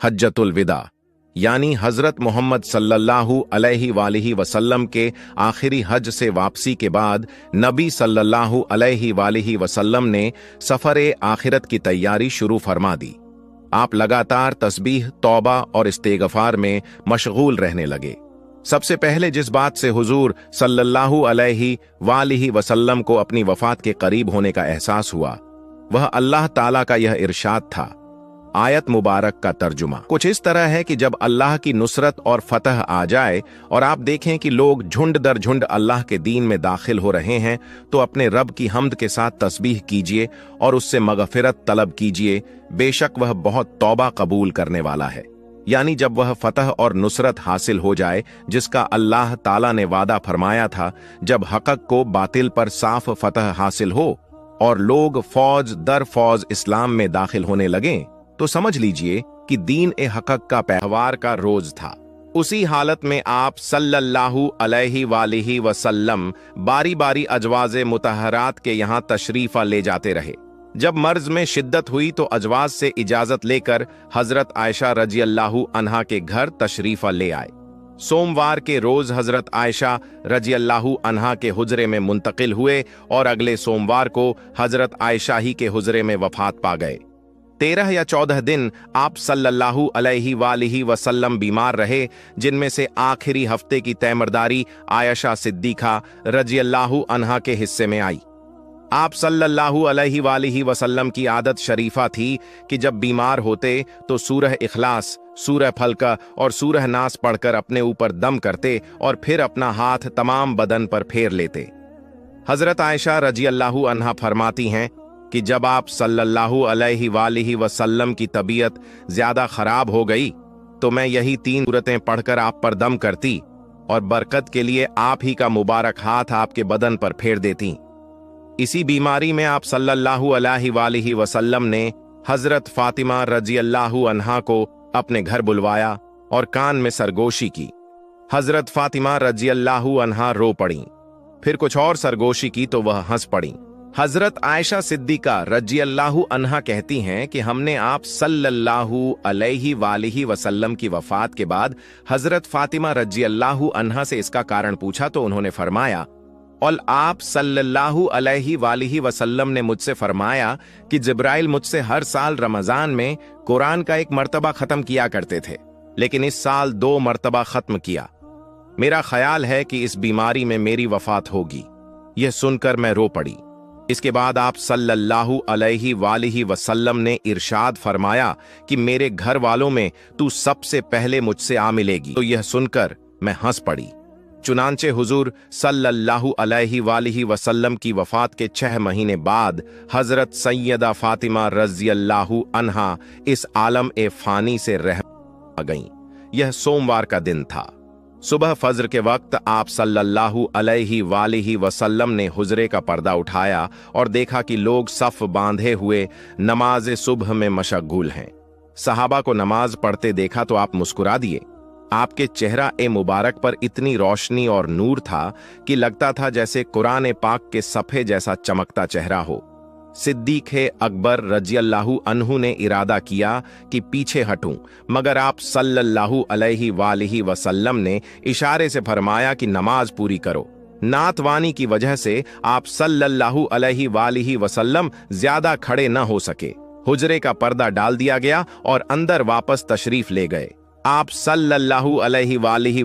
हज्जतुल विदा यानी हजरत मोहम्मद सल्लल्लाहु अलैहि वसल्लम के आखिरी हज से वापसी के बाद नबी सल्लल्लाहु अलैहि वसल्लम ने सफर आखिरत की तैयारी शुरू फरमा दी। आप लगातार तस्बीह, तौबा और इस्तिगफार में मशगूल रहने लगे। सबसे पहले जिस बात से हुजूर सल्लल्लाहु अलैहि वसल्लम को अपनी वफात के करीब होने का एहसास हुआ, वह अल्लाह ताला का यह इरशाद था। आयत मुबारक का तर्जुमा कुछ इस तरह है कि जब अल्लाह की नुसरत और फतह आ जाए और आप देखें कि लोग झुंड दर झुंड अल्लाह के दीन में दाखिल हो रहे हैं, तो अपने रब की हम्द के साथ तस्बीह कीजिए और उससे मगफिरत तलब कीजिए। बेशक वह बहुत तौबा कबूल करने वाला है। यानी जब वह फतह और नुसरत हासिल हो जाए जिसका अल्लाह ताला ने वादा फरमाया था, जब हक़ को बातिल पर साफ फतह हासिल हो और लोग फौज दर फौज इस्लाम में दाखिल होने लगें, तो समझ लीजिए कि दीन ए हक़ का त्यौहार का रोज था। उसी हालत में आप सल्लल्लाहु अलैहि वसल्लम बारी बारी अजवाज़े मुतहरात के यहाँ तशरीफा ले जाते रहे। जब मर्ज में शिद्दत हुई तो अजवाज से इजाजत लेकर हजरत आयशा रजियल्लाहु अन्हा के घर तशरीफा ले आए। सोमवार के रोज हजरत आयशा रजियल्लाहु अन्हा के हुजरे में मुंतकिल हुए और अगले सोमवार को हजरत आयशा ही के हुजरे में वफात पा गए। 13 या 14 दिन आप सल्लल्लाहु अलैहि वसल्लम बीमार रहे, जिनमें से आखिरी हफ्ते की तैमरदारी आयशा सिद्दीक़ा रजियल्लाहु अन्हा के हिस्से में आई। आप सल्लल्लाहु अलैहि वसल्लम की आदत शरीफा थी कि जब बीमार होते तो सूरह इखलास, सूरह फल्क और सूरह नास पढ़कर अपने ऊपर दम करते और फिर अपना हाथ तमाम बदन पर फेर लेते। हजरत आयशा रजियल्लाहु अन्हा फरमाती हैं कि जब आप सल्लल्लाहु अलैहि वसल्लम की तबीयत ज्यादा खराब हो गई तो मैं यही 3 सूरतें पढ़कर आप पर दम करती और बरकत के लिए आप ही का मुबारक हाथ आपके बदन पर फेर देती। इसी बीमारी में आप सल्लल्लाहु अलैहि वसल्लम ने हजरत फातिमा रजियल्लाहु अन्हा को अपने घर बुलवाया और कान में सरगोशी की। हजरत फातिमा रजियल्लाहु अन्हा रो पड़ी, फिर कुछ और सरगोशी की तो वह हंस पड़ी। हजरत आयशा सिद्दीक़ा रजियल्लाहु अन्हा कहती हैं कि हमने आप सल्लल्लाहु अलैहि वसल्लम की वफात के बाद हजरत फातिमा रजियल्लाहु अन्हा से इसका कारण पूछा तो उन्होंने फरमाया, और आप सल्लल्लाहु अलैहि वसल्लम ने मुझसे फरमाया कि जिब्राइल मुझसे हर साल रमजान में कुरान का 1 मर्तबा खत्म किया करते थे, लेकिन इस साल 2 मर्तबा खत्म किया। मेरा ख्याल है कि इस बीमारी में मेरी वफात होगी। यह सुनकर मैं रो पड़ी। इसके बाद आप सल्लल्लाहु अलैहि वसल्लम ने इरशाद फरमाया कि मेरे घर वालों में तू सबसे पहले मुझसे आ मिलेगी। तो यह सुनकर मैं हंस पड़ी। चुनांचे हुजूर सल्लल्लाहु अलैहि वसल्लम की वफात के 6 महीने बाद हजरत सैयदा फातिमा रज़ियल्लाहु अन्हा इस आलम ए फानी से रह गईं। यह सोमवार का दिन था। सुबह फज्र के वक्त आप सल्लल्लाहु अलैहि वसल्लम ने हुजरे का पर्दा उठाया और देखा कि लोग सफ बांधे हुए नमाज सुबह में मशगूल हैं। सहाबा को नमाज पढ़ते देखा तो आप मुस्कुरा दिए। आपके चेहरा ए मुबारक पर इतनी रोशनी और नूर था कि लगता था जैसे कुरान पाक के सफ़े जैसा चमकता चेहरा हो। सिद्दीक़ अकबर रजियल्लाहु अन्हु ने इरादा किया कि पीछे हटूं, मगर आप सल्लल्लाहु अलैहि वसल्लम ने इशारे से फरमाया कि नमाज पूरी करो। नातवानी की वजह से आप सल्लल्लाहु अलैहि वसल्लम ज्यादा खड़े न हो सके। हुजरे का पर्दा डाल दिया गया और अंदर वापस तशरीफ ले गए। आप सल्लल्लाहु अलैहि